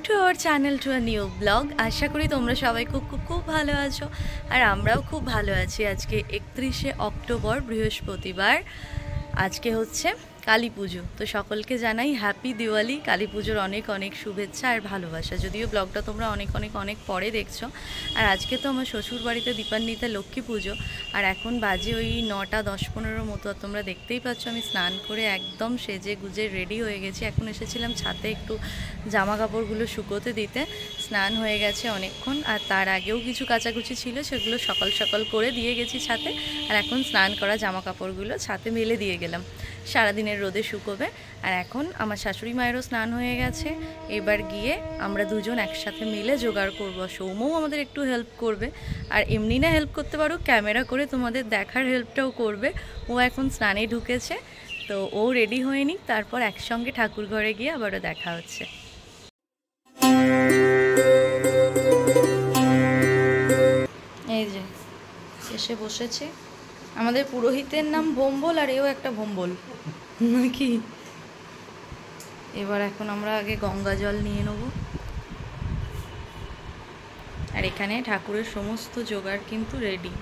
Two our channel to a new blog. আশা করি তোমরা সবাই খুব ভালো আছো আর আমরাও খুব ভালো আছি। আজকে 31শে অক্টোবর বৃহস্পতিবার। আজকে হচ্ছে কালী পুজো। তো সকলকে জানাই হ্যাপি দিওয়ালি, কালী পুজোর অনেক অনেক শুভেচ্ছা আর ভালোবাসা। যদিও ব্লগটা তোমরা অনেক পরে দেখছো। আর আজকে তো আমার শ্বশুর বাড়িতে দীপান্বিতা লক্ষ্মী পুজো, আর এখন বাজে ওই 9টা 10-15 মতো। তোমরা দেখতেই পাচ্ছ আমি স্নান করে একদম সেজে গুজে রেডি হয়ে গেছি। এখন এসেছিলাম ছাদে একটু জামা কাপড়গুলো শুকোতে দিতে। স্নান হয়ে গেছে অনেকক্ষণ, আর তার আগেও কিছু কাচাকুচি ছিল, সেগুলো সকাল সকাল করে দিয়ে গেছি ছাদে। আর এখন স্নান করা জামা কাপড়গুলো ছাদে মেলে দিয়ে গেলাম, সারাদিনের রোদে শুকোবে। আর এখন আমার শাশুড়ি মায়েরও স্নান হয়ে গেছে। এবার গিয়ে আমরা দুজন একসাথে মিলে জোগাড় করবো। সৌমও আমাদের একটু হেল্প করবে, আর এমনি না হেল্প করতে পারো, ক্যামেরা করে তোমাদের দেখার হেল্পটাও করবে। ও এখন স্নানে ঢুকেছে, তো ও রেডি হয়ে নিক, তারপর একসঙ্গে ঠাকুর ঘরে গিয়ে আবারও দেখা হচ্ছে। এই যে এসে বসেছে। আমাদের পুরোহিতের নাম ভোম্বল, আর এও একটা ভোম্বল নাকি। এবার এখন আমরা আগে গঙ্গা জল নিয়ে নেব। আর এখানে ঠাকুরের সমস্ত জোগাড় কিন্তু রেডি।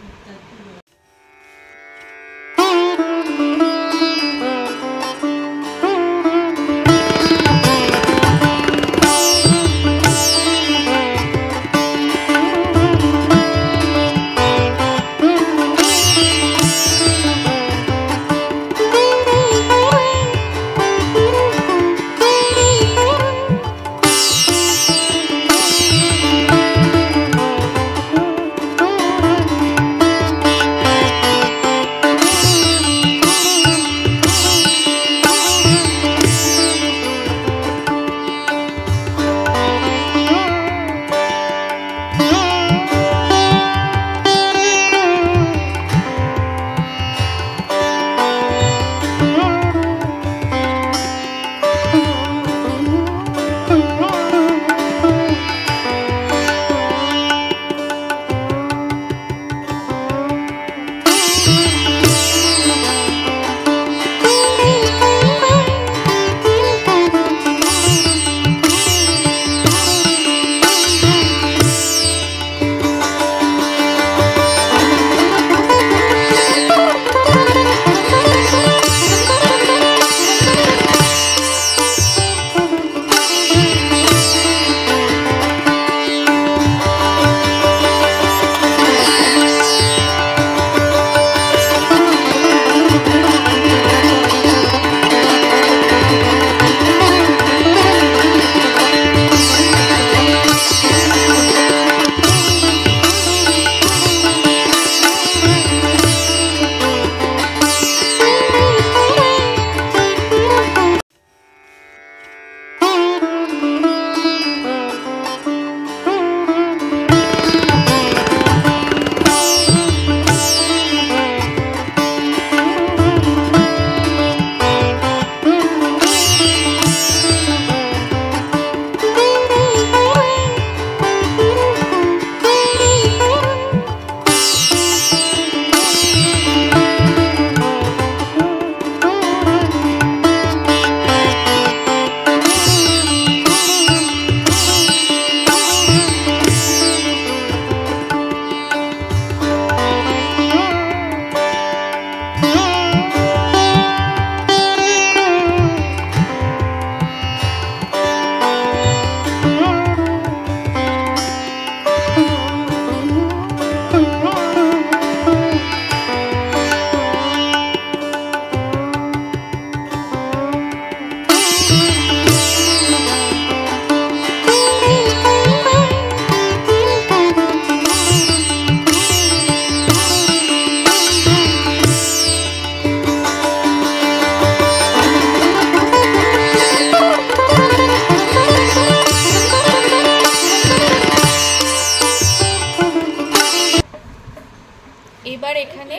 এবার এখানে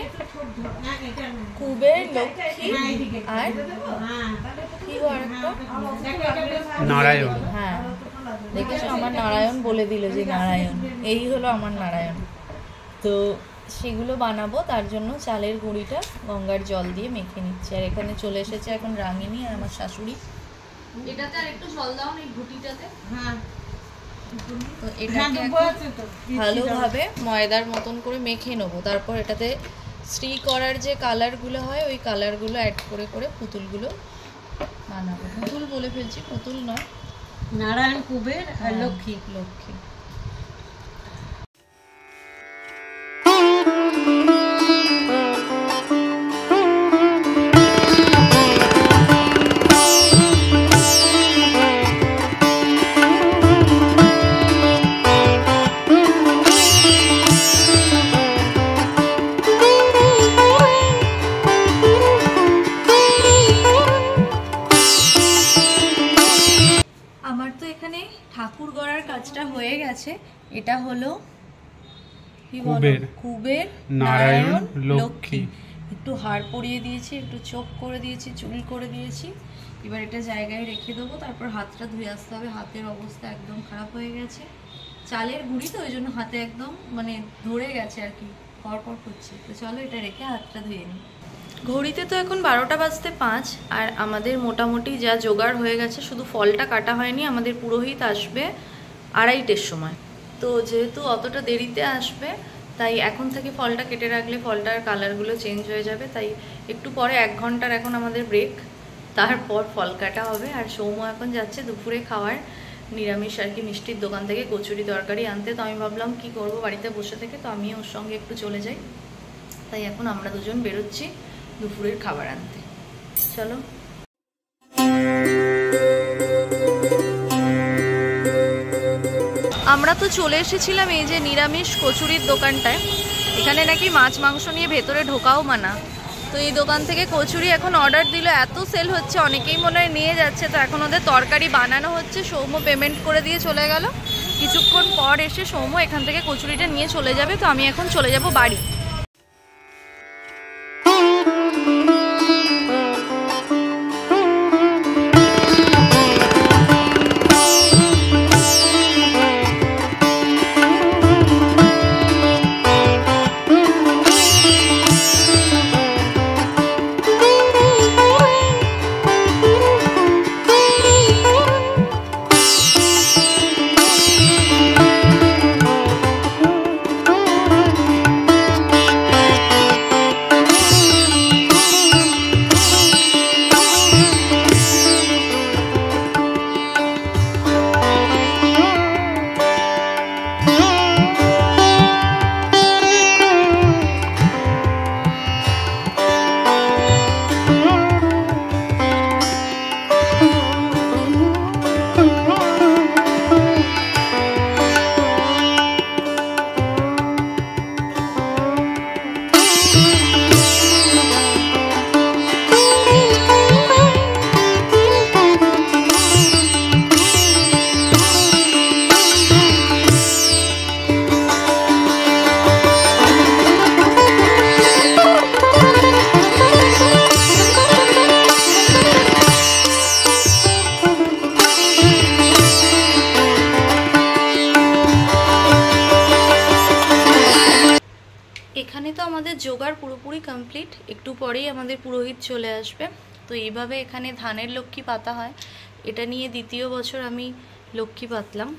কুবের, লক্ষ্মী আর কি নারায়ণ। হ্যাঁ দেখেছো, আমার নারায়ণ বলে দিল যে নারায়ণ, এই হলো আমার নারায়ণ। তো সেগুলো বানাবো, তার জন্য চালের গুঁড়িটা গঙ্গার জল দিয়ে মেখে নিচ্ছি। আর এখানে চলে এসেছে এখন রাঙিনী আর আমার শাশুড়ি। এটাতে আর একটু জল দাও না, এই ঘুটিটাতে। হ্যাঁ তো এটাকে ভালোভাবে ময়দার মতন করে মেখে নেবো, তারপর এটাতে শ্রী করার যে কালারগুলো হয় ওই কালারগুলো অ্যাড করে করে পুতুলগুলো বানাবো। পুতুল বলে ফেলছি, পুতুল নয়, নারায়ণ, কুবের আর লক্ষ্মী। লক্ষ্মী। ঠাকুর গড়ার কাজটা হয়ে গেছে। এটা হলো কুবের, নারায়ণ, লক্ষ্মী। একটু হাড় পরিয়ে দিয়েছি, একটু চোখ করে দিয়েছি, চুল করে দিয়েছি। এবার এটা জায়গায় রেখে দেবো, তারপর হাতটা ধুয়ে আসতে হবে। হাতের অবস্থা একদম খারাপ হয়ে গেছে, চালের গুঁড়ি তো ওই জন্য হাতে একদম মানে ধরে গেছে আর কি, কড়কড় করছে। তো চলো এটা রেখে হাতটা ধুয়ে নিই। ঘড়িতে তো এখন 12টা বাজতে 5, আর আমাদের মোটামুটি যা জোগাড় হয়ে গেছে, শুধু ফলটা কাটা হয়নি। আমাদের পুরোহিত আসবে 2:30-এর সময়, তো যেহেতু অতটা দেরিতে আসবে তাই এখন থেকে ফলটা কেটে রাখলে ফলটার কালারগুলো চেঞ্জ হয়ে যাবে। তাই একটু পরে 1 ঘন্টার এখন আমাদের ব্রেক, তারপর ফল কাটা হবে। আর সৌম্য এখন যাচ্ছে দুপুরে খাওয়ার নিরামিষ আর কি মিষ্টির দোকান থেকে কচুরি তরকারি আনতে। তো আমি ভাবলাম কি করব বাড়িতে বসে থেকে, তো আমি ওর সঙ্গে একটু চলে যাই। তাই এখন আমরা দুজন বেরোচ্ছি দুপুরের খাবার আনতে। চলো। আমরা তো চলে এসেছিলাম এই যে নিরামিষ কচুরির দোকানটায়। এখানে নাকি মাছ মাংস নিয়ে ভেতরে ঢোকাও মানা। তো এই দোকান থেকে কচুরি এখন অর্ডার দিল, এত সেল হচ্ছে, অনেকেই মনে হয় নিয়ে যাচ্ছে। তো এখন ওদের তরকারি বানানো হচ্ছে। সৌম্য পেমেন্ট করে দিয়ে চলে গেল। কিছুক্ষণ পর এসে সৌম্য এখান থেকে কচুরিটা নিয়ে চলে যাবে। তো আমি এখন চলে যাব বাড়ি। এখানে তো আমাদের জোগাড় পুরোপুরি কমপ্লিট, একটু পরেই আমাদের পুরোহিত চলে আসবে। তো এইভাবে এখানে ধানের লক্ষ্মী পাতা হয়। এটা নিয়ে 2য় বছর আমি লক্ষ্মী পাতলাম।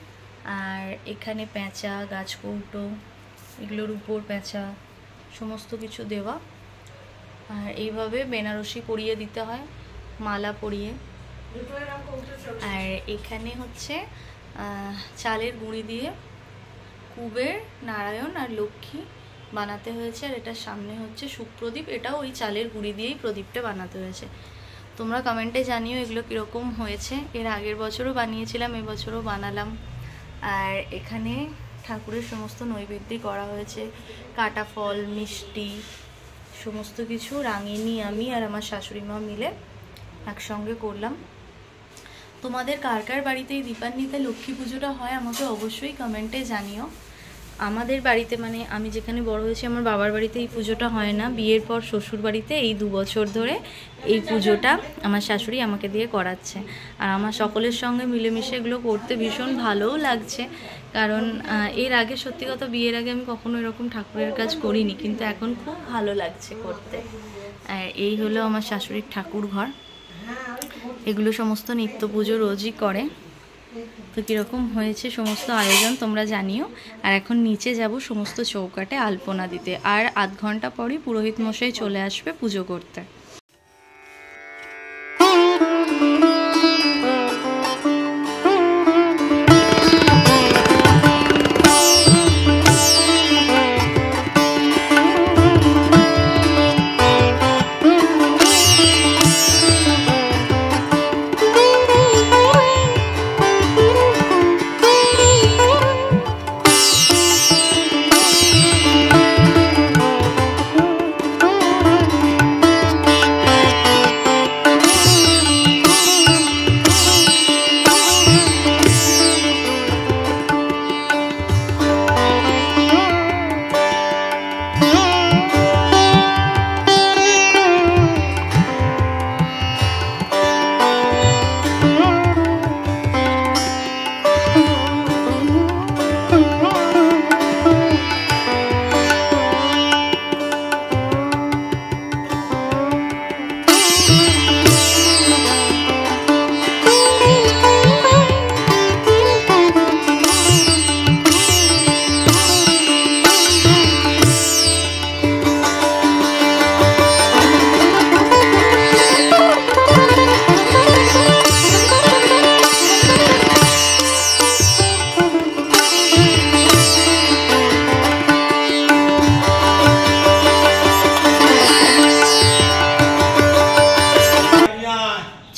আর এখানে পেঁচা, গাছকৌটো, এগুলোর উপর পেঁচা সমস্ত কিছু দেওয়া। আর এইভাবে বেনারসি পরিয়ে দিতে হয়, মালা পরিয়ে। আর এখানে হচ্ছে চালের গুঁড়ি দিয়ে কুবের, নারায়ণ আর লক্ষ্মী বানাতে হয়েছে। আর এটার সামনে হচ্ছে সুপ্রদীপ, এটাও ওই চালের গুঁড়ি দিয়েই প্রদীপটা বানাতে হয়েছে। তোমরা কমেন্টে জানিও এগুলো কীরকম হয়েছে। এর আগের বছরও বানিয়েছিলাম, এবছরও বানালাম। আর এখানে ঠাকুরের সমস্ত নৈবেদ্য করা হয়েছে, কাটা ফল, মিষ্টি, সমস্ত কিছু রাঙিনী আমি আর আমার শাশুড়ি মা মিলে একসঙ্গে করলাম। তোমাদের কার কার বাড়িতে এই দীপান্বিতা লক্ষ্মী পুজোটা হয় আমাকে অবশ্যই কমেন্টে জানিও। আমাদের বাড়িতে মানে আমি যেখানে বড় হয়েছি আমার বাবার বাড়িতে এই পুজোটা হয় না। বিয়ের পর শ্বশুর বাড়িতে এই 2 বছর ধরে এই পুজোটা আমার শাশুড়ি আমাকে দিয়ে করাচ্ছে। আর আমার সকলের সঙ্গে মিলেমিশে এগুলো করতে ভীষণ ভালোও লাগছে। কারণ এর আগে সত্যি কথা বিয়ের আগে আমি কখনো এরকম ঠাকুরের কাজ করিনি, কিন্তু এখন খুব ভালো লাগছে করতে। আর এই হলো আমার শাশুড়ির ঠাকুর ঘর। এগুলো সমস্ত নিত্য পুজো রোজই করে। তো কীরকম হয়েছে সমস্ত আয়োজন তোমরা জানিও। আর এখন নিচে যাব সমস্ত চৌকাটে আলপনা দিতে, আর আধ ঘন্টা পরই পুরোহিত মশাই চলে আসবে পুজো করতে।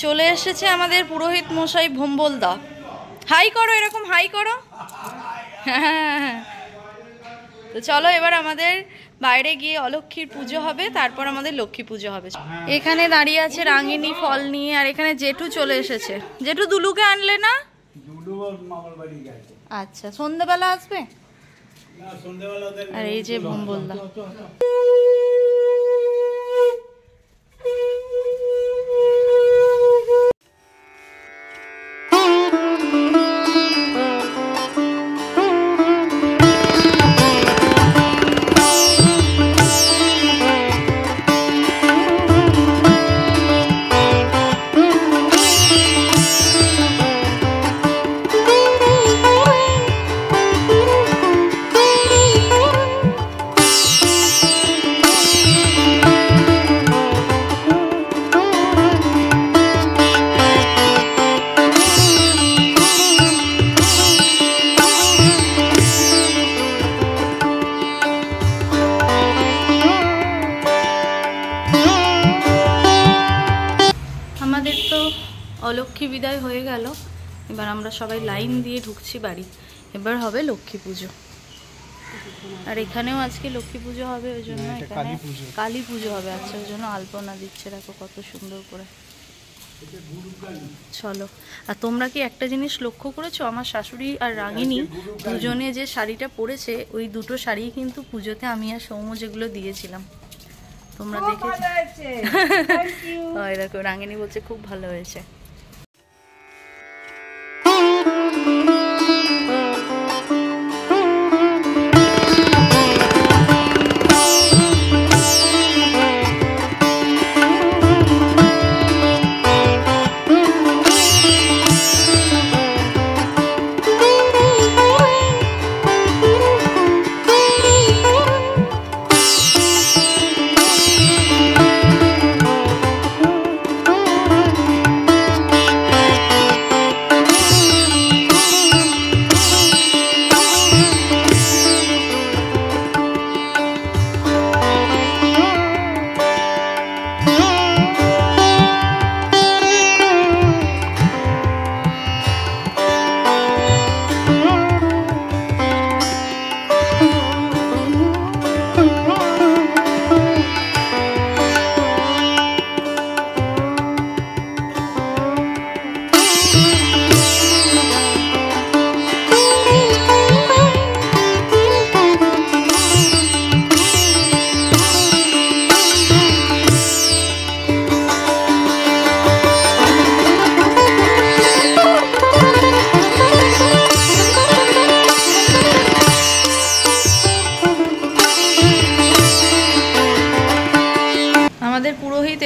চলে এসেছে আমাদের পুরোহিত মশাই ভোম্বলদা। হাই করো, এরকম হাই করো। তো চলো এবার আমাদের বাইরে গিয়ে অলক্ষ্মীর পুজো হবে, তারপর আমাদের লক্ষ্মী পুজো হবে। এখানে দাঁড়িয়ে আছে রাঙিনী ফল নিয়ে, আর এখানে জেঠু চলে এসেছে। জেঠু দুলুকে আনলে না? আচ্ছা, সন্ধ্যেবেলা আসবে। আর এই যে ভোম্বলদা। অলক্ষ্মী বিদায় হয়ে গেল, এবার আমরা সবাই লাইন দিয়ে ঢুকছি বাড়ি। এবার হবে লক্ষ্মী পুজো। আর এখানেও আজকে লক্ষ্মী পুজো হবে, ওই জন্য এখানে কালী পুজো হবে। আচ্ছা, ওই জন্য আলপনা দিচ্ছে, দেখো কত সুন্দর করে। চলো। আর তোমরা কি একটা জিনিস লক্ষ্য করেছো, আমার শাশুড়ি আর রাগিনী দুজনে যে শাড়িটা পরেছে, ওই দুটো শাড়ি কিন্তু পুজোতে আমি আর সৌম্য যেগুলো দিয়েছিলাম, তোমরা দেখেছো? দেখো রাগিনী বলছে খুব ভালো হয়েছে।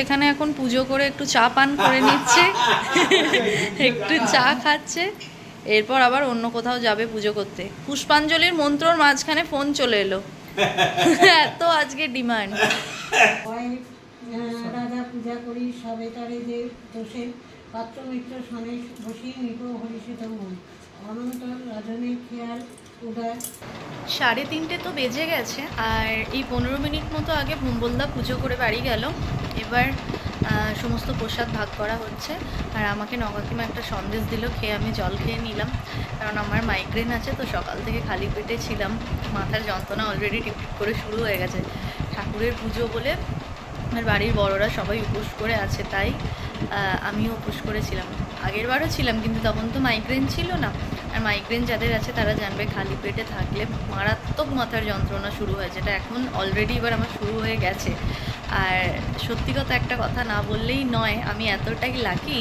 এখানে এখন পুজো করে একটু চা পান করে নিচ্ছে, একটু চা খাচ্ছে। এরপর আবার অন্য কোথাও যাবে পুজো করতে। পুষ্পাঞ্জলির মন্ত্রর মাঝখানে ফোন চলে এলো। এত আজকে ডিমান্ড। রাধা পূজা করি সবে তারে যে দোষে পাত্র মিত্র সনে বসি নিপ হরিষিত মন অনন্ত রাজনের খেয়াল উদয়। 3:30 তো বেজে গেছে, আর এই 15 মিনিট মতো আগে ভুম্বলদা পুজো করে বাড়ি গেল। এবার সমস্ত প্রসাদ ভাগ করা হচ্ছে, আর আমাকে নগাকিমা একটা সন্দেশ দিল, খেয়ে আমি জল খেয়ে নিলাম। কারণ আমার মাইগ্রেন আছে, তো সকাল থেকে খালি পেটে ছিলাম, মাথার যন্ত্রণা অলরেডি টিপটিপ করে শুরু হয়ে গেছে। ঠাকুরের পুজো বলে আমার বাড়ির বড়রা সবাই উপোস করে আছে, তাই আমিও উপোস করেছিলাম। আগের বারও ছিলাম, কিন্তু তখন তো মাইগ্রেন ছিল না। আর মাইগ্রেন যাদের আছে তারা জানবে খালি পেটে থাকলে মারাত্মক মাথার যন্ত্রণা শুরু হয়, যেটা এখন অলরেডি এবার আমার শুরু হয়ে গেছে। আর সত্যি কথা একটা কথা না বললেই নয়, আমি এতটাই লাকি,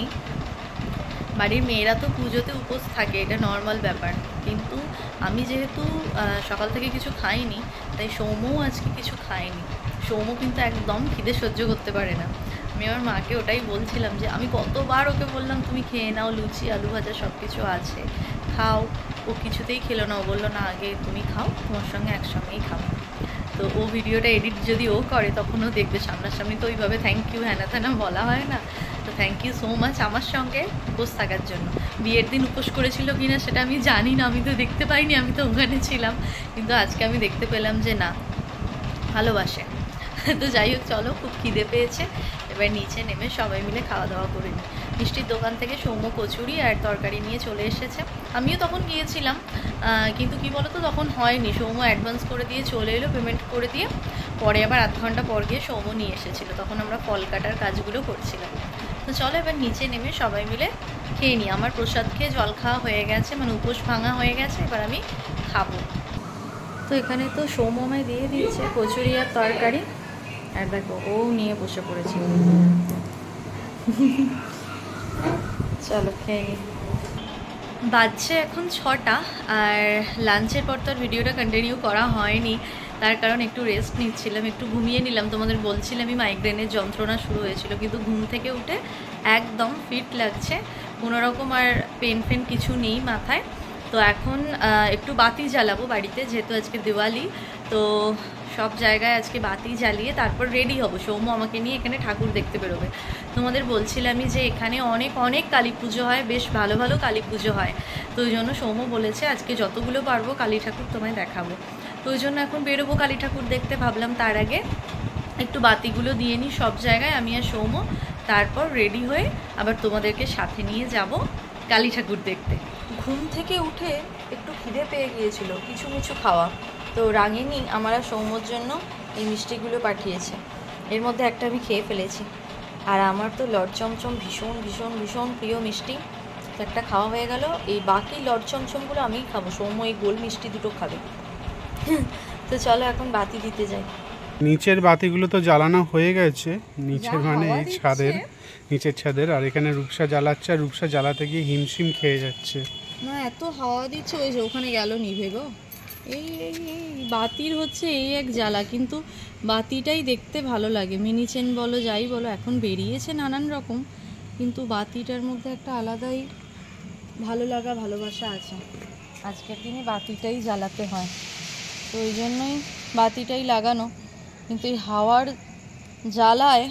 বাড়ির মেয়েরা তো পুজোতে উপোস থাকে, এটা নর্মাল ব্যাপার। কিন্তু আমি যেহেতু সকাল থেকে কিছু খাইনি, তাই সৌম্যও আজকে কিছু খায়নি। সৌম্য কিন্তু একদম খিদে সহ্য করতে পারে না। আমি আমার মাকে ওটাই বলছিলাম যে আমি কতবার ওকে বললাম তুমি খেয়ে নাও, লুচি আলু ভাজা সব কিছু আছে, খাও। ও কিছুতেই খেলো না, ও বললো না আগে তুমি খাও, তোমার সঙ্গে একসঙ্গেই খাবো। তো ও ভিডিওটা এডিট যদি ও করে তখন ও দেখবে সামনাসামনি, তো ওইভাবে থ্যাংক ইউ হ্যানা ত্যানা বলা হয় না। তো থ্যাংক ইউ সো মাচ আমার সঙ্গে উপোস থাকার জন্য। বিয়ের দিন উপোস করেছিল কিনা সেটা আমি জানি না, আমি তো দেখতে পাইনি, আমি তো ওখানে ছিলাম। কিন্তু আজকে আমি দেখতে পেলাম যে না, ভালোবাসে। তো যাই হোক, চলো, খুব খিদে পেয়েছে, এবার নিচে নেমে সবাই মিলে খাওয়া দাওয়া করে নিই। মিষ্টির দোকান থেকে সৌম্য কচুরি আর তরকারি নিয়ে চলে এসেছে। আমিও তখন গিয়েছিলাম, কিন্তু কি বলতো তখন হয়নি। সৌম্য অ্যাডভান্স করে দিয়ে চলে এলো, পেমেন্ট করে দিয়ে। পরে আবার আধ ঘন্টা পর গিয়ে সৌম্য নিয়ে এসেছিলো, তখন আমরা ফল কাটার কাজগুলো করছিলাম। তো চলো এবার নিচে নেমে সবাই মিলে খেয়ে নিই। আমার প্রসাদ খেয়ে জল খাওয়া হয়ে গেছে, মানে উপোস ভাঙা হয়ে গেছে, এবার আমি খাবো। তো এখানে তো সৌম্যমায় দিয়ে দিয়েছে কচুরি আর তরকারি, আর দেখো ও নিয়ে বসে পড়েছে। চলো খেয়ে নিই। বাজছে এখন 6টা, আর লাঞ্চের পর তো আর ভিডিওটা কন্টিনিউ করা হয়নি, তার কারণ একটু রেস্ট নিচ্ছিলাম, একটু ঘুমিয়ে নিলাম। তোমাদের বলছিলামই মাইগ্রেনের যন্ত্রণা শুরু হয়েছিল, কিন্তু ঘুম থেকে উঠে একদম ফিট লাগছে, কোনোরকম আর পেন ফেন কিছু নেই মাথায়। তো এখন একটু বাতি জ্বালাবো বাড়িতে, যেহেতু আজকে দিওয়ালি, তো সব জায়গায় আজকে বাতি জ্বালিয়ে তারপর রেডি হব। সৌম্য আমাকে নিয়ে এখানে ঠাকুর দেখতে বেরোবে। তোমাদের বলছিলামই যে এখানে অনেক অনেক কালী পুজো হয়, বেশ ভালো ভালো কালী পুজো হয়। তো ওই জন্য সৌম্য বলেছে আজকে যতগুলো পারবো কালী ঠাকুর তোমায় দেখাবো। তো ওই জন্য এখন বেরোবো কালী ঠাকুর দেখতে। ভাবলাম তার আগে একটু বাতিগুলো দিয়ে নিই সব জায়গায়, আমি আর সৌম্য, তারপর রেডি হয়ে আবার তোমাদেরকে সাথে নিয়ে যাব কালী ঠাকুর দেখতে। ঘুম থেকে উঠে একটু খিদে পেয়ে গিয়েছিল, কিছু মিছু খাওয়া। তো রাঙিনী আমার আর সৌম্যর জন্য এই মিষ্টিগুলো পাঠিয়েছে, এর মধ্যে একটা আমি খেয়ে ফেলেছি। আর আমার তো লড চমচম ভীষণ ভীষণ ভীষণ প্রিয় মিষ্টি, তো একটা খাওয়া হয়ে গেল। এই বাকি লড চমচমগুলো আমিই খাবো, সৌম্য এই গোল মিষ্টি দুটো খাবে। তো চলো এখন বাতি দিতে যাই। নিচের বাতিগুলো তো জ্বালানো হয়ে গেছে, নিচের মানে এই ছাদের, নিচের ছাদের। আর এখানে রূপসা জ্বালাচ্ছে, আর রূপসা জ্বালাতে গিয়ে হিমশিম খেয়ে যাচ্ছে। না এত হাওয়া দিচ্ছে, ওই যে ওখানে গেল নিভে গো। এই এই এই বাতির হচ্ছে এই এক জ্বালা, কিন্তু বাতিটাই দেখতে ভালো লাগে। মিনি চেন বলো যাই বলো, এখন বেরিয়েছে নানান রকম, কিন্তু বাতিটার মধ্যে একটা আলাদাই ভালো লাগা ভালোবাসা আছে। আজকের দিনে বাতিটাই জ্বালাতে হয়, তো ওই জন্যই বাতিটাই লাগানো। কিন্তু এই হাওয়ার জ্বালায়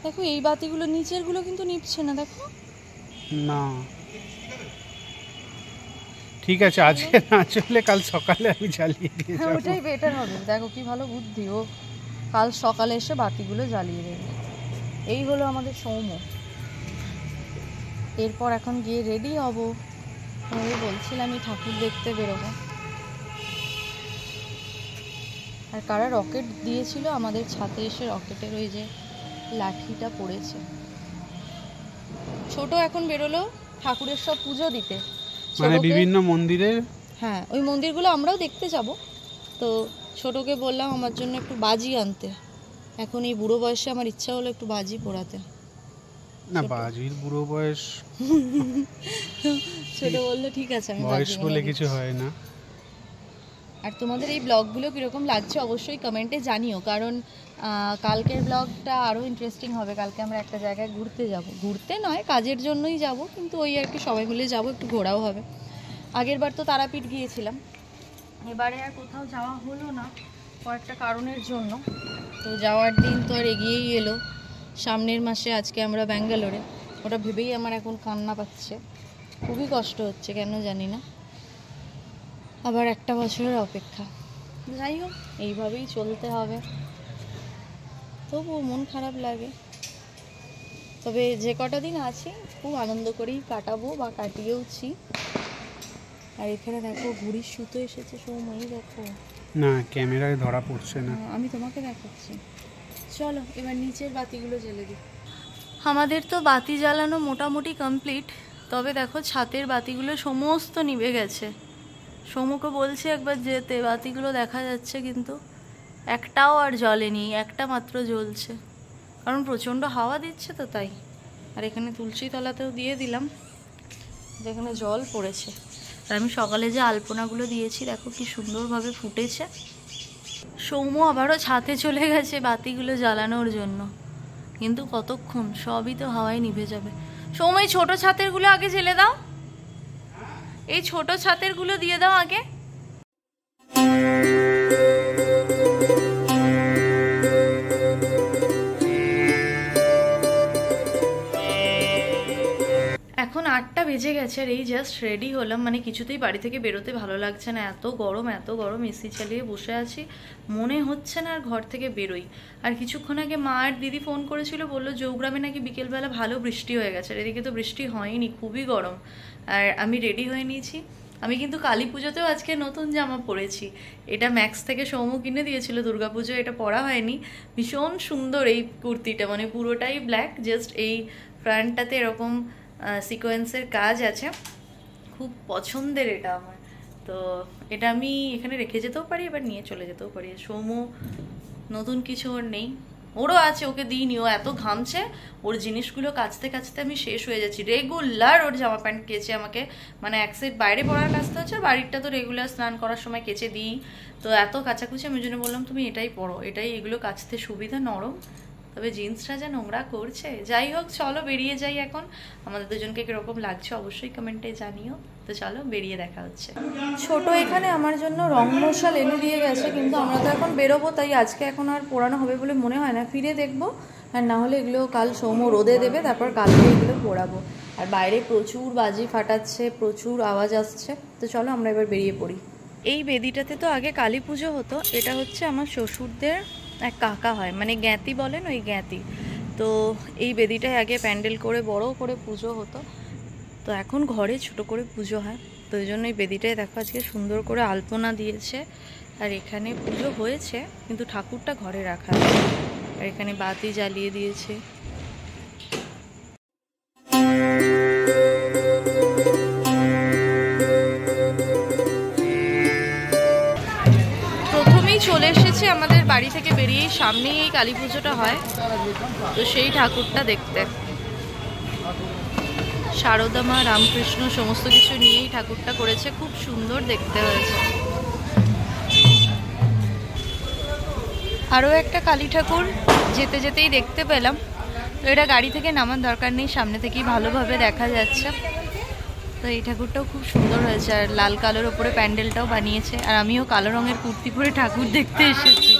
দেখো এই বাতিগুলো নিচেরগুলো কিন্তু নিভছে না, দেখো না ঠিক আছে, আজকে না চললে কাল সকালে আমি জ্বালিয়ে দিয়ে হ্যাঁ যাবো। ওটাই বেটার হবে। দেখো কি ভালো বুদ্ধি, ও কাল সকালে এসে বাতিগুলো জ্বালিয়ে দেবে। এই হলো আমাদের সৌম্য। এরপর এখন গিয়ে রেডি হব, তোমাদের বলছিলাম আমি ঠাকুর দেখতে বেরোবো। আর কারা রকেট দিয়েছিল আমাদের ছাদে এসে, রকেটের ওই যে লাঠিটা পড়েছে। ছোট এখন বেরোলো ঠাকুরের সব পুজো দিতে, মানে বিভিন্ন মন্দিরে। হ্যাঁ ওই মন্দিরগুলো আমরাও দেখতে যাব। তো ছোটকে বললাম আমার জন্য একটু বাজি আনতে, এখন এই বুড়ো বয়সে আমার ইচ্ছা হলো একটু বাজি পোড়াতে। না বাজির বুড়ো বয়স, ছোট বললো ঠিক আছে আমি বয়স বলে কিছু হয় না। আর তোমাদের এই ব্লগগুলো কীরকম লাগছে অবশ্যই কমেন্টে জানিও, কারণ কালকের ব্লগটা আরও ইন্টারেস্টিং হবে। কালকে আমরা একটা জায়গায় ঘুরতে যাব, ঘুরতে নয় কাজের জন্যই যাব, কিন্তু ওই আর কি সবাই মিলে যাব, একটু ঘোরাও হবে। আগের বার তো তারাপীঠ গিয়েছিলাম, এবারে আর কোথাও যাওয়া হলো না কয়েকটা কারণের জন্য। তো যাওয়ার দিন তো আর এগিয়েই এলো, সামনের মাসে আজকে আমরা ব্যাঙ্গালোরে। ওটা ভেবেই আমার এখন কান্না পাচ্ছে, খুবই কষ্ট হচ্ছে কেন জানি না। আবার একটা বছরের অপেক্ষা, যাই হোক এইভাবেই চলতে হবে। তবুও মন খারাপ লাগে, তবে যে কটা দিন আছি খুব আনন্দ করেই কাটাবো বা কাটিয়েওছি। আর এখানে দেখো ঘুড়ির সুতো এসেছে, সময় দেখো না ক্যামেরায় ধরা পড়ছে না, আমি তোমাকে দেখাচ্ছি। চলো এবার নিচের বাতিগুলো জ্বেলে দিই। আমাদের তো বাতি জ্বালানো মোটামুটি কমপ্লিট, তবে দেখো ছাতের বাতিগুলো সমস্ত নিভে গেছে। সমুকে বলছে একবার যেতে, বাতিগুলো দেখা যাচ্ছে কিন্তু একটাও আর জ্বলেনি, একটা মাত্র জ্বলছে, কারণ প্রচণ্ড হাওয়া দিচ্ছে তো তাই। আর এখানে তুলসী তলাতেও দিয়ে দিলাম, যেখানে জল পড়েছে। আর আমি সকালে যে আলপনাগুলো দিয়েছি দেখো কি সুন্দরভাবে ফুটেছে। সৌম্য আবারও ছাদে চলে গেছে বাতিগুলো জ্বালানোর জন্য, কিন্তু কতক্ষণ, সবই তো হাওয়ায় নিভে যাবে। সৌম্য এই ছোটো ছাতেরগুলো আগে জ্বেলে দাও, এই ছোট ছাতেরগুলো দিয়ে দাও আগে। এখন 8টা বেজে গেছে আর এই জাস্ট রেডি হলাম, মানে কিছুতেই বাড়ি থেকে বেরোতে ভালো লাগছে না, এত গরম এত গরম, এসি চালিয়ে বসে আছি, মনে হচ্ছে না আর ঘর থেকে বেরোই। আর কিছুক্ষণ আগে মা আর দিদি ফোন করেছিল, বললো জৌগ্রামে নাকি বিকেলবেলা ভালো বৃষ্টি হয়ে গেছে, আর এদিকে তো বৃষ্টি হয়নি, খুবই গরম। আর আমি রেডি হয়ে নিয়েছি। আমি কিন্তু কালী পুজোতেও আজকে নতুন জামা পরেছি, এটা ম্যাক্স থেকে সৌম্য কিনে দিয়েছিল দুর্গাপুজো, এটা পরা হয়নি। ভীষণ সুন্দর এই কুর্তিটা, মানে পুরোটাই ব্ল্যাক, জাস্ট এই ফ্রন্টটাতে এরকম সিকোয়েন্সের কাজ আছে, খুব পছন্দের এটা আমার। তো এটা আমি এখানে রেখে যেতেও পারি, এবার নিয়ে চলে যেতেও পারি। সৌম্য নতুন কিছু ওর নেই, ওরও আছে, ওকে দিইনি, ও এত ঘামছে, ওর জিনিসগুলো কাচতে কাচতে আমি শেষ হয়ে যাচ্ছি। রেগুলার ওর জামা প্যান্ট কেচে আমাকে, মানে এক সেট বাইরে পরার কাচতে হচ্ছে, বাড়িরটা তো রেগুলার স্নান করার সময় কেচে দিই। তো এত কাচাকুচি, আমি জন্য বললাম তুমি এটাই পরো, এটাই এগুলো কাচতে সুবিধা, নরম। তবে জিন্সটা যা নোংরা করছে। যাই হোক চলো বেরিয়ে যাই এখন, আমাদের দুজনকে কীরকম লাগছে অবশ্যই কমেন্টে জানিও। তো চলো বেরিয়ে দেখা হচ্ছে। ছোট এখানে আমার জন্য রং মশাল এনে দিয়ে গেছে, কিন্তু আমরা তো এখন বেরোবো, তাই আজকে এখন আর পোড়ানো হবে বলে মনে হয় না, ফিরে দেখবো। আর না হলে এগুলো কাল সৌম্য রোদে দেবে, তারপর কালকে এগুলো পোড়াবো। আর বাইরে প্রচুর বাজি ফাটাচ্ছে, প্রচুর আওয়াজ আসছে। তো চলো আমরা এবার বেরিয়ে পড়ি। এই বেদিটাতে তো আগে কালী পুজো হতো, এটা হচ্ছে আমার শ্বশুরদের এক কাকা হয়, মানে জ্ঞাতি বলেন, ওই জ্ঞাতি। তো এই বেদিটায় আগে প্যান্ডেল করে বড় করে পুজো হতো, তো এখন ঘরে ছোট করে পুজো হয়। তো ওই জন্য এই বেদিটায় দেখো আজকে সুন্দর করে আলপনা দিয়েছে, আর এখানে পুজো হয়েছে কিন্তু ঠাকুরটা ঘরে রাখা আছে, আর এখানে বাতি জ্বালিয়ে দিয়েছে। চলে এসেছি আমাদের বাড়ি থেকে বেরিয়েই সামনেই এই কালী পুজোটা হয়, তো সেই ঠাকুরটা দেখতে শারদা মা, রামকৃষ্ণ সমস্ত কিছু নিয়েই ঠাকুরটা করেছে, খুব সুন্দর দেখতে হয়েছে। আরও একটা কালী ঠাকুর যেতে যেতেই দেখতে পেলাম, তো এটা গাড়ি থেকে নামার দরকার নেই, সামনে থেকেই ভালোভাবে দেখা যাচ্ছে। তো এই ঠাকুরটাও খুব সুন্দর হয়েছে, আর লাল কালোর ওপরে প্যান্ডেলটাও বানিয়েছে, আর আমিও কালো রঙের কুর্তি পরে ঠাকুর দেখতে এসেছি।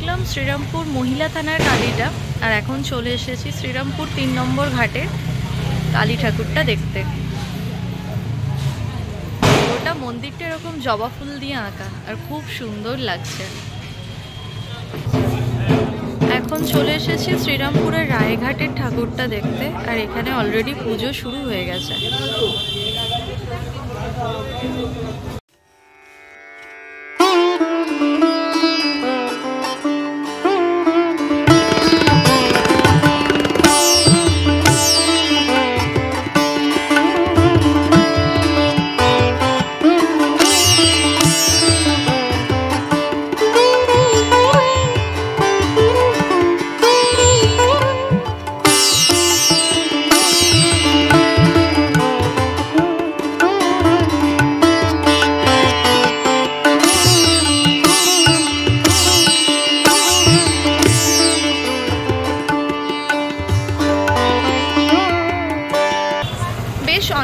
দেখলাম শ্রীরামপুর মহিলা থানার কালীটা, আর এখন চলে এসেছি শ্রীরামপুর 3 নম্বর ঘাটের কালী ঠাকুরটা দেখতে। ওটা মন্দিরটা এরকম জবা ফুল দিয়ে আঁকা আর খুব সুন্দর লাগছে। এখন চলে এসেছি শ্রীরামপুরের রায়ঘাটের ঠাকুরটা দেখতে, আর এখানে অলরেডি পুজো শুরু হয়ে গেছে।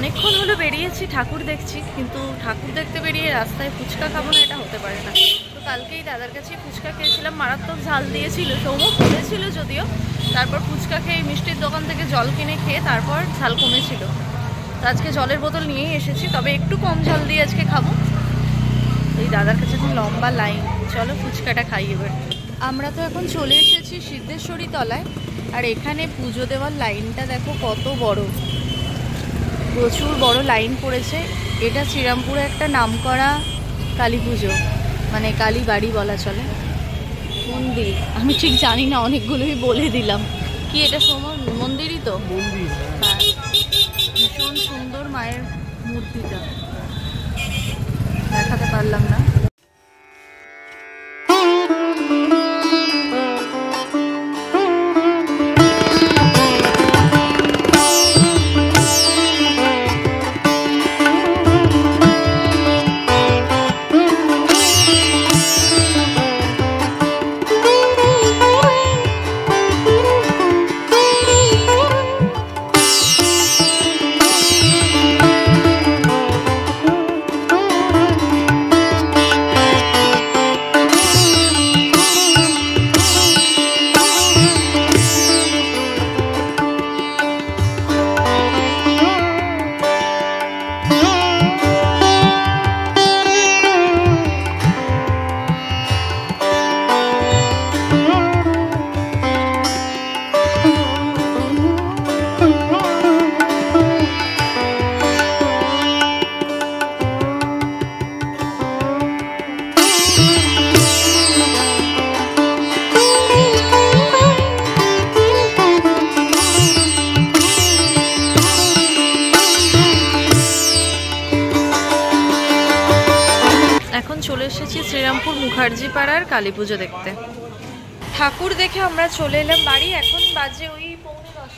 অনেকক্ষণ হলো বেরিয়েছি, ঠাকুর দেখছি, কিন্তু ঠাকুর দেখতে বেরিয়ে রাস্তায় ফুচকা খাবো না, এটা হতে পারে না। তো কালকেই দাদার কাছে ফুচকা খেয়েছিলাম, মারাত্মক ঝাল দিয়েছিল, সৌম্য কমেছিল যদিও। তারপর ফুচকা খেয়ে মিষ্টির দোকান থেকে জল কিনে খেয়ে তারপর ঝাল কমেছিল। তো আজকে জলের বোতল নিয়েই এসেছি, তবে একটু কম ঝাল দিয়ে আজকে খাবো। এই দাদার কাছে এখন লম্বা লাইন, চলো ফুচকাটা খাই এবার। আমরা তো এখন চলে এসেছি সিদ্ধেশ্বরী তলায়, আর এখানে পুজো দেওয়ার লাইনটা দেখো কত বড়, প্রচুর বড় লাইন পড়েছে। এটা শ্রীরামপুরে একটা নামকরা কালী পুজো, মানে কালী বাড়ি বলা চলে, মন্দির আমি ঠিক জানি না, অনেকগুলোই বলে দিলাম। কি এটা মন্দিরই তো? মন্দির, হ্যাঁ। ভীষণ সুন্দর মায়ের মূর্তিটা, দেখাতে পারলাম না। চলে এসেছি শ্রীরামপুর মুখার্জি পাড়ার কালী পুজো দেখতে। ঠাকুর দেখে আমরা চলে এলাম বাড়ি, এখন বাজে ওই 9:45।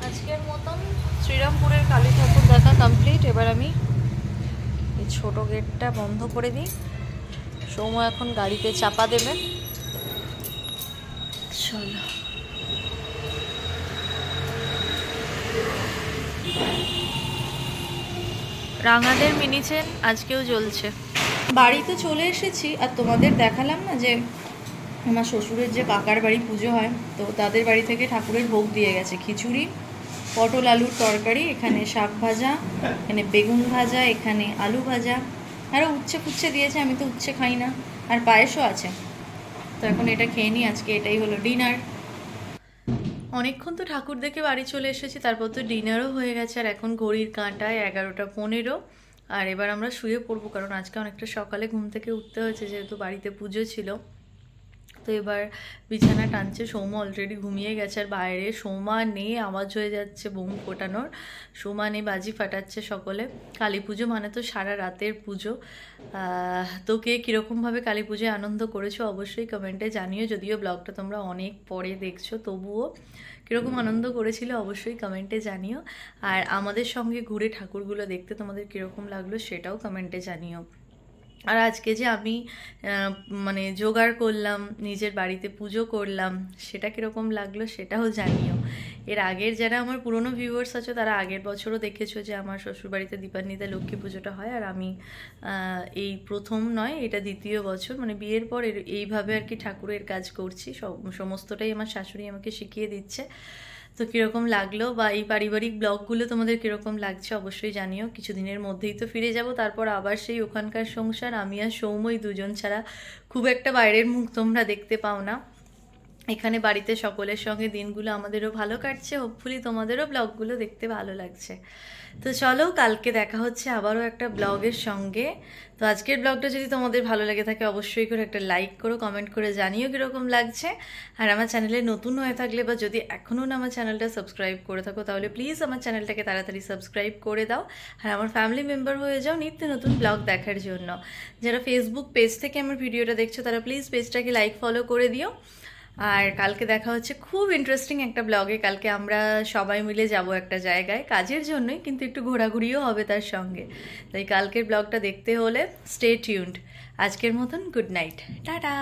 আজকের মতন শ্রীরামপুরের কালী ঠাকুর দেখা কমপ্লিট। এবার আমি এই ছোট গেটটা বন্ধ করে দিই, সৌম্য এখন গাড়িতে চাপা দেবে। চলো রাঙাদের মিনি চেন আজকেও জ্বলছে। বাড়িতে চলে এসেছি, আর তোমাদের দেখালাম না যে আমার শ্বশুরের যে কাকার বাড়ি পুজো হয়, তো তাদের বাড়ি থেকে ঠাকুরের ভোগ দিয়ে গেছে খিচুড়ি, পটল আলুর তরকারি, এখানে শাক ভাজা, এখানে বেগুন ভাজা, এখানে আলু ভাজা, আরও উচ্ছে ফুচ্ছে দিয়েছে, আমি তো উচ্ছে খাই না, আর পায়েসও আছে। তো এখন এটা খেয়ে নিই, আজকে এটাই হলো ডিনার। অনেকক্ষণ তো ঠাকুর দেখে বাড়ি চলে এসেছি, তারপর তো ডিনারও হয়ে গেছে, আর এখন ঘড়ির কাঁটায় 11:15। আর এবার আমরা শুয়ে পড়বো, কারণ আজকে অনেকটা সকালে ঘুম থেকে উঠতে হয়েছে, যেহেতু বাড়িতে পুজো ছিল। তো এবার বিছানা টানছে, সৌম্য অলরেডি ঘুমিয়ে গেছে, আর বাইরে সমানে আওয়াজ হয়ে যাচ্ছে বোম ফোটানোর, সমানে বাজি ফাটাচ্ছে সকলে। কালী পুজো মানে তো সারা রাতের পুজো। তো কে কীরকমভাবে কালী পুজোয় আনন্দ করেছো অবশ্যই কমেন্টে জানিও, যদিও ব্লগটা তোমরা অনেক পরে দেখছো, তবুও কীরকম আনন্দ করেছিলে অবশ্যই কমেন্টে জানিও। আর আমাদের সঙ্গে ঘুরে ঠাকুরগুলো দেখতে তোমাদের কীরকম লাগলো সেটাও কমেন্টে জানিও। আর আজকে যে আমি মানে জোগাড় করলাম, নিজের বাড়িতে পুজো করলাম, সেটা কীরকম লাগলো সেটাও জানিও। এর আগের যারা আমার পুরনো ভিউয়ার্স আছে তারা আগের বছরও দেখেছো যে আমার শ্বশুরবাড়িতে দীপান্বিতা লক্ষ্মী পুজোটা হয়। আর আমি এই প্রথম নয়, এটা দ্বিতীয় বছর, মানে বিয়ের পর এইভাবে আর কি ঠাকুরের কাজ করছি। সমস্তটাই আমার শাশুড়ি আমাকে শিখিয়ে দিচ্ছে। তো কীরকম লাগলো বা এই পারিবারিক ব্লগগুলো তোমাদের কীরকম লাগছে অবশ্যই জানিও। কিছুদিনের মধ্যেই তো ফিরে যাব, তারপর আবার সেই ওখানকার সংসার। আমি আর সৌম্যই দুজন ছাড়া খুব একটা বাইরের মুখ তোমরা দেখতে পাও না। এখানে বাড়িতে সকলের সঙ্গে দিনগুলো আমাদেরও ভালো কাটছে, হোপফুলি তোমাদেরও ব্লগগুলো দেখতে ভালো লাগছে। তো চলো, কালকে দেখা হচ্ছে আবারও একটা ব্লগের সঙ্গে। তো আজকের ব্লগটা যদি তোমাদের ভালো লাগে থাকে অবশ্যই করে একটা লাইক করো, কমেন্ট করে জানিও কীরকম লাগছে। আর আমার চ্যানেলে নতুন হয়ে থাকলে বা যদি এখনও না আমার চ্যানেলটা সাবস্ক্রাইব করে থাকো তাহলে প্লিজ আমার চ্যানেলটাকে তাড়াতাড়ি সাবস্ক্রাইব করে দাও। আর আমার ফ্যামিলি মেম্বার হয়ে যাও নিত্য নতুন ব্লগ দেখার জন্য। যারা ফেসবুক পেজ থেকে আমার ভিডিওটা দেখছো তারা প্লিজ পেজটাকে লাইক ফলো করে দিও। আর কালকে দেখা হচ্ছে খুব ইন্টারেস্টিং একটা ব্লগে। কালকে আমরা সবাই মিলে যাব একটা জায়গায়, কাজের জন্যই, কিন্তু একটু ঘোরাঘুরিও হবে তার সঙ্গে। তাই কালকের ব্লগটা দেখতে হলে স্টে টিউনড। আজকের মতন গুড নাইট, টাটা।